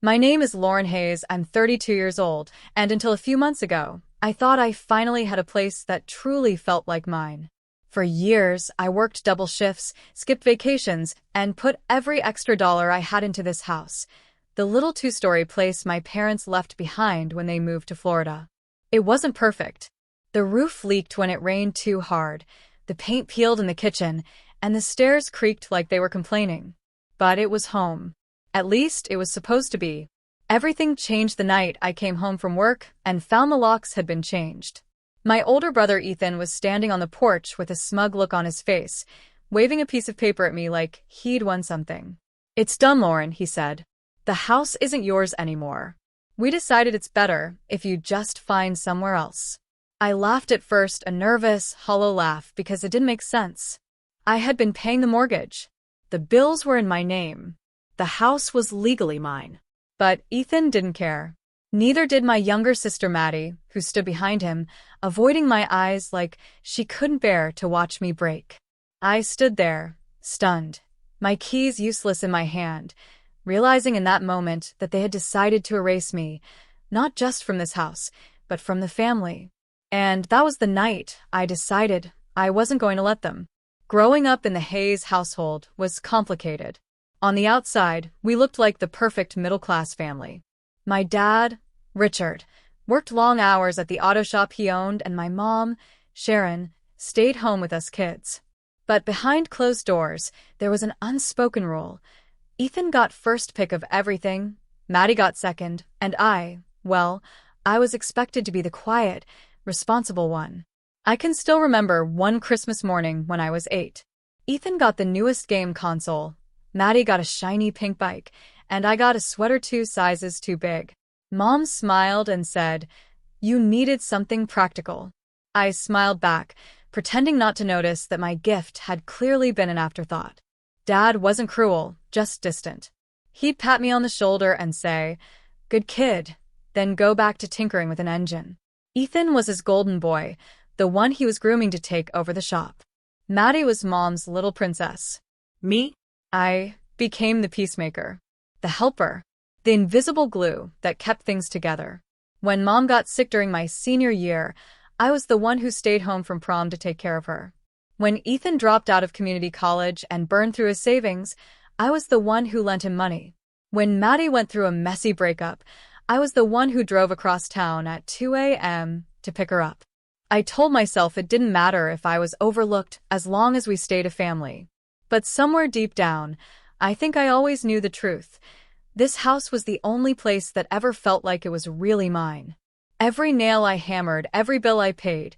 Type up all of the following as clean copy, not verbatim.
My name is Lauren Hayes, I'm 32 years old, and until a few months ago, I thought I finally had a place that truly felt like mine. For years, I worked double shifts, skipped vacations, and put every extra dollar I had into this house, the little two-story place my parents left behind when they moved to Florida. It wasn't perfect. The roof leaked when it rained too hard, the paint peeled in the kitchen, and the stairs creaked like they were complaining. But it was home. At least it was supposed to be. Everything changed the night I came home from work and found the locks had been changed. My older brother Ethan was standing on the porch with a smug look on his face, waving a piece of paper at me like he'd won something. "It's done, Lauren," he said. "The house isn't yours anymore. We decided it's better if you just find somewhere else." I laughed at first, a nervous, hollow laugh, because it didn't make sense. I had been paying the mortgage. The bills were in my name. The house was legally mine. But Ethan didn't care. Neither did my younger sister Maddie, who stood behind him, avoiding my eyes like she couldn't bear to watch me break. I stood there, stunned, my keys useless in my hand, realizing in that moment that they had decided to erase me, not just from this house, but from the family. And that was the night I decided I wasn't going to let them. Growing up in the Hayes household was complicated. On the outside, we looked like the perfect middle-class family. My dad, Richard, worked long hours at the auto shop he owned, and my mom, Sharon, stayed home with us kids. But behind closed doors, there was an unspoken rule. Ethan got first pick of everything, Maddie got second, and I was expected to be the quiet, responsible one. I can still remember one Christmas morning when I was 8. Ethan got the newest game console, Maddie got a shiny pink bike, and I got a sweater 2 sizes too big. Mom smiled and said, "You needed something practical." I smiled back, pretending not to notice that my gift had clearly been an afterthought. Dad wasn't cruel, just distant. He'd pat me on the shoulder and say, "Good kid," then go back to tinkering with an engine. Ethan was his golden boy, the one he was grooming to take over the shop. Maddie was Mom's little princess. Me? I became the peacemaker, the helper, the invisible glue that kept things together. When Mom got sick during my senior year, I was the one who stayed home from prom to take care of her. When Ethan dropped out of community college and burned through his savings, I was the one who lent him money. When Maddie went through a messy breakup, I was the one who drove across town at 2 a.m. to pick her up. I told myself it didn't matter if I was overlooked as long as we stayed a family. But somewhere deep down, I think I always knew the truth. This house was the only place that ever felt like it was really mine. Every nail I hammered, every bill I paid,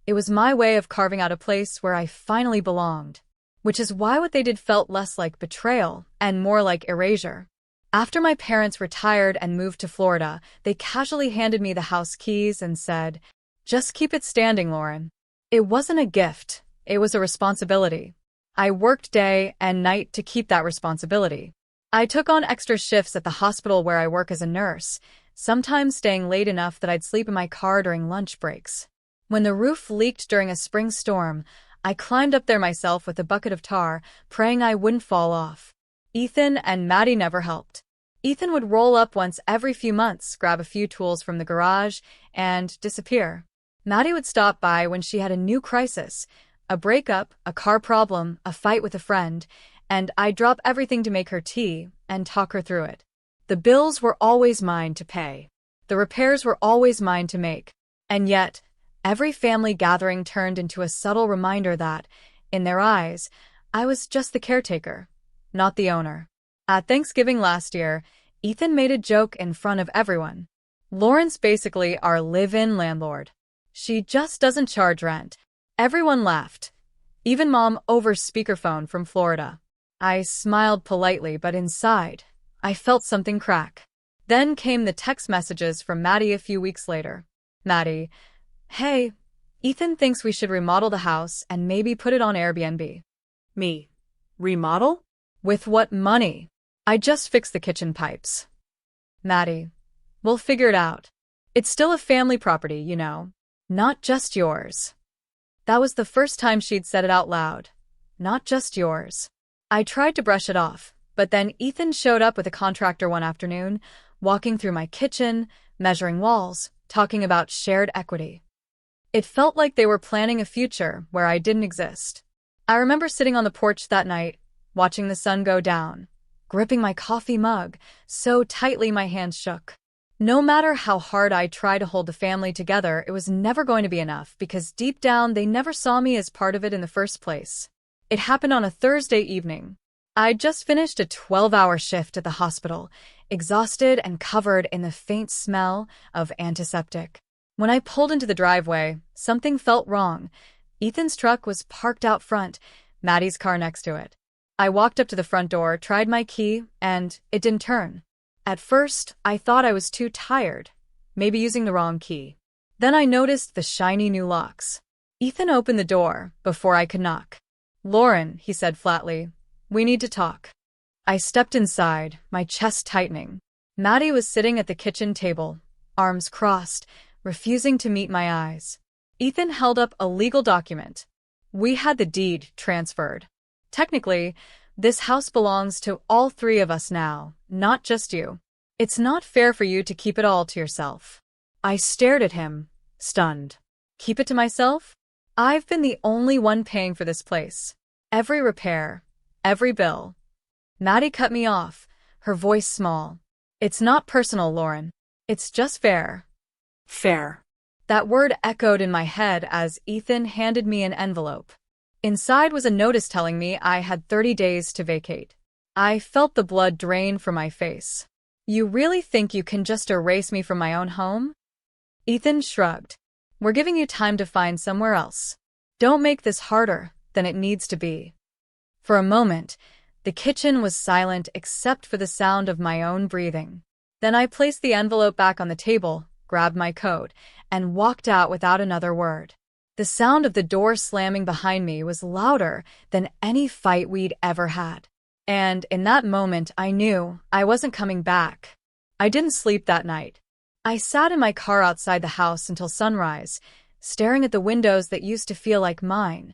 it was my way of carving out a place where I finally belonged. Which is why what they did felt less like betrayal and more like erasure. After my parents retired and moved to Florida, they casually handed me the house keys and said, "Just keep it standing, Lauren." It wasn't a gift, it was a responsibility. I worked day and night to keep that responsibility. I took on extra shifts at the hospital where I work as a nurse, sometimes staying late enough that I'd sleep in my car during lunch breaks. When the roof leaked during a spring storm, I climbed up there myself with a bucket of tar, praying I wouldn't fall off. Ethan and Maddie never helped. Ethan would roll up once every few months, grab a few tools from the garage, and disappear. Maddie would stop by when she had a new crisis, a breakup, a car problem, a fight with a friend, and I'd drop everything to make her tea and talk her through it. The bills were always mine to pay. The repairs were always mine to make. And yet, every family gathering turned into a subtle reminder that, in their eyes, I was just the caretaker, not the owner. At Thanksgiving last year, Ethan made a joke in front of everyone. "Lauren's basically our live-in landlord. She just doesn't charge rent." Everyone laughed, even Mom over speakerphone from Florida. I smiled politely, but inside, I felt something crack. Then came the text messages from Maddie a few weeks later. "Maddie, hey, Ethan thinks we should remodel the house and maybe put it on Airbnb." Me, remodel? With what money? I just fixed the kitchen pipes. "Maddie, we'll figure it out. It's still a family property, you know, not just yours." That was the first time she'd said it out loud. Not just yours. I tried to brush it off. But then Ethan showed up with a contractor one afternoon, walking through my kitchen, measuring walls, talking about shared equity. It felt like they were planning a future where I didn't exist. I remember sitting on the porch that night, watching the sun go down, gripping my coffee mug so tightly my hands shook. No matter how hard I tried to hold the family together, it was never going to be enough because deep down they never saw me as part of it in the first place. It happened on a Thursday evening. I'd just finished a 12-hour shift at the hospital, exhausted and covered in the faint smell of antiseptic. When I pulled into the driveway, something felt wrong. Ethan's truck was parked out front, Maddie's car next to it. I walked up to the front door, tried my key, and it didn't turn. At first, I thought I was too tired, maybe using the wrong key. Then I noticed the shiny new locks. Ethan opened the door before I could knock. "Lauren," he said flatly, "we need to talk." I stepped inside, my chest tightening. Maddie was sitting at the kitchen table, arms crossed, refusing to meet my eyes. Ethan held up a legal document. We had the deed transferred. Technically, this house belongs to all three of us now, not just you. It's not fair for you to keep it all to yourself. I stared at him, stunned. Keep it to myself? I've been the only one paying for this place. Every repair, every bill. Maddie cut me off, her voice small. It's not personal, Lauren. It's just fair. Fair. That word echoed in my head as Ethan handed me an envelope. Inside was a notice telling me I had 30 days to vacate. I felt the blood drain from my face. You really think you can just erase me from my own home? Ethan shrugged. We're giving you time to find somewhere else. Don't make this harder than it needs to be. For a moment, the kitchen was silent except for the sound of my own breathing. Then I placed the envelope back on the table, grabbed my coat, and walked out without another word. The sound of the door slamming behind me was louder than any fight we'd ever had. And in that moment, I knew I wasn't coming back. I didn't sleep that night. I sat in my car outside the house until sunrise, staring at the windows that used to feel like mine,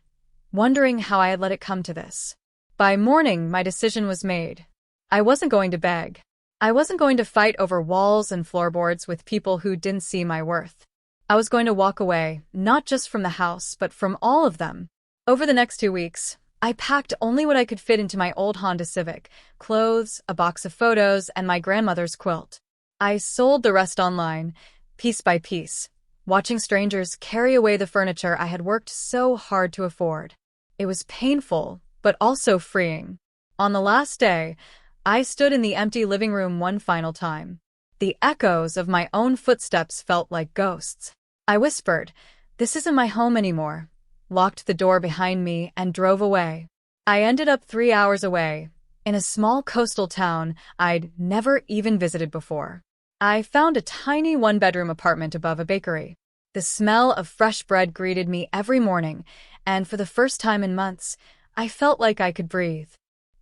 wondering how I had let it come to this. By morning, my decision was made. I wasn't going to beg. I wasn't going to fight over walls and floorboards with people who didn't see my worth. I was going to walk away, not just from the house, but from all of them. Over the next 2 weeks, I packed only what I could fit into my old Honda Civic, clothes, a box of photos, and my grandmother's quilt. I sold the rest online, piece by piece, watching strangers carry away the furniture I had worked so hard to afford. It was painful, but also freeing. On the last day, I stood in the empty living room one final time. The echoes of my own footsteps felt like ghosts. I whispered, "This isn't my home anymore," locked the door behind me, and drove away. I ended up 3 hours away, in a small coastal town I'd never even visited before. I found a tiny one-bedroom apartment above a bakery. The smell of fresh bread greeted me every morning, and for the first time in months, I felt like I could breathe.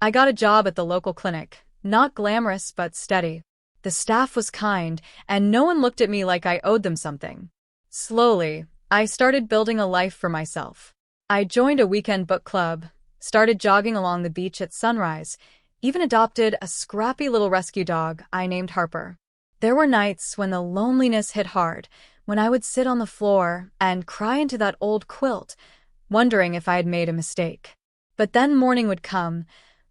I got a job at the local clinic, not glamorous but steady. The staff was kind, and no one looked at me like I owed them something. Slowly, I started building a life for myself. I joined a weekend book club, started jogging along the beach at sunrise, even adopted a scrappy little rescue dog I named Harper. There were nights when the loneliness hit hard, when I would sit on the floor and cry into that old quilt, wondering if I had made a mistake. But then morning would come,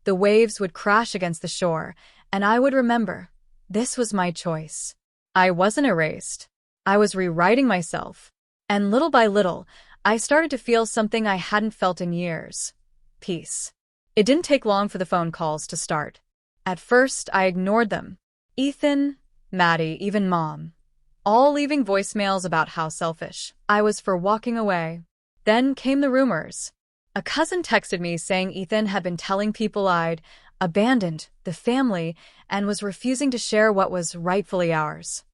the waves would crash against the shore, and I would remember, this was my choice. I wasn't erased. I was rewriting myself. And little by little, I started to feel something I hadn't felt in years. Peace. It didn't take long for the phone calls to start. At first, I ignored them. Ethan, Maddie, even Mom. All leaving voicemails about how selfish I was for walking away. Then came the rumors. A cousin texted me saying Ethan had been telling people I'd abandoned the family and was refusing to share what was rightfully ours.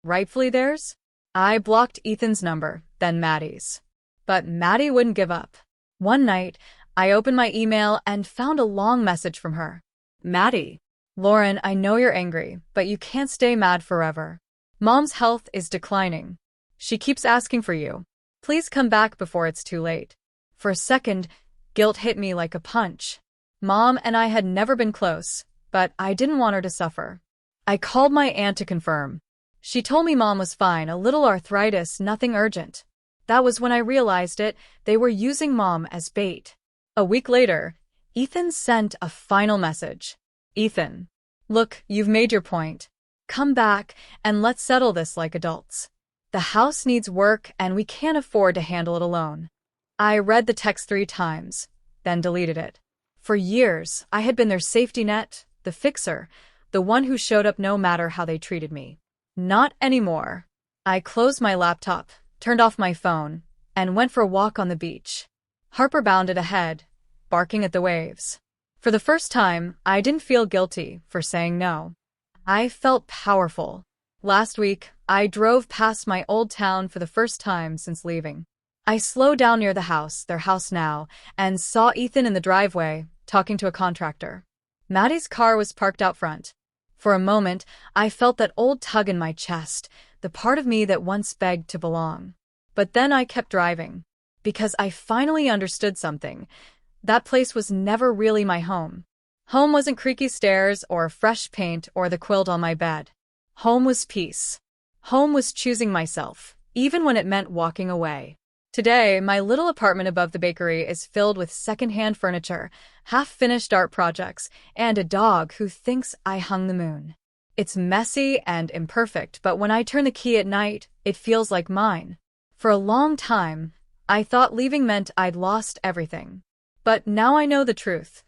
Rightfully theirs? I blocked Ethan's number, then Maddie's. But Maddie wouldn't give up. One night, I opened my email and found a long message from her. Maddie. Lauren, I know you're angry, but you can't stay mad forever. Mom's health is declining. She keeps asking for you. Please come back before it's too late. For a second, guilt hit me like a punch. Mom and I had never been close, but I didn't want her to suffer. I called my aunt to confirm. She told me Mom was fine, a little arthritis, nothing urgent. That was when I realized it. They were using Mom as bait. A week later, Ethan sent a final message. Ethan, look, you've made your point. Come back and let's settle this like adults. The house needs work and we can't afford to handle it alone. I read the text 3 times, then deleted it. For years, I had been their safety net, the fixer, the one who showed up no matter how they treated me. Not anymore. I closed my laptop, turned off my phone, and went for a walk on the beach. Harper bounded ahead, barking at the waves. For the first time, I didn't feel guilty for saying no. I felt powerful. Last week, I drove past my old town for the first time since leaving. I slowed down near the house, their house now, and saw Ethan in the driveway, talking to a contractor. Maddie's car was parked out front. For a moment, I felt that old tug in my chest, the part of me that once begged to belong. But then I kept driving. Because I finally understood something. That place was never really my home. Home wasn't creaky stairs or fresh paint or the quilt on my bed. Home was peace. Home was choosing myself, even when it meant walking away. Today, my little apartment above the bakery is filled with secondhand furniture, half-finished art projects, and a dog who thinks I hung the moon. It's messy and imperfect, but when I turn the key at night, it feels like mine. For a long time, I thought leaving meant I'd lost everything. But now I know the truth.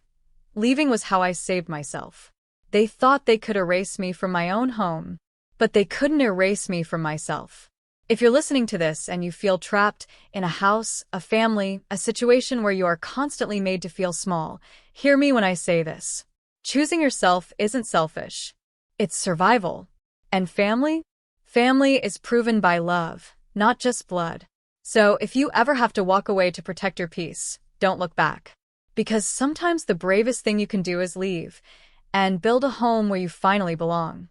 Leaving was how I saved myself. They thought they could erase me from my own home, but they couldn't erase me from myself. If you're listening to this and you feel trapped in a house, a family, a situation where you are constantly made to feel small, hear me when I say this. Choosing yourself isn't selfish. It's survival. And family? Family is proven by love, not just blood. So if you ever have to walk away to protect your peace, don't look back. Because sometimes the bravest thing you can do is leave and build a home where you finally belong.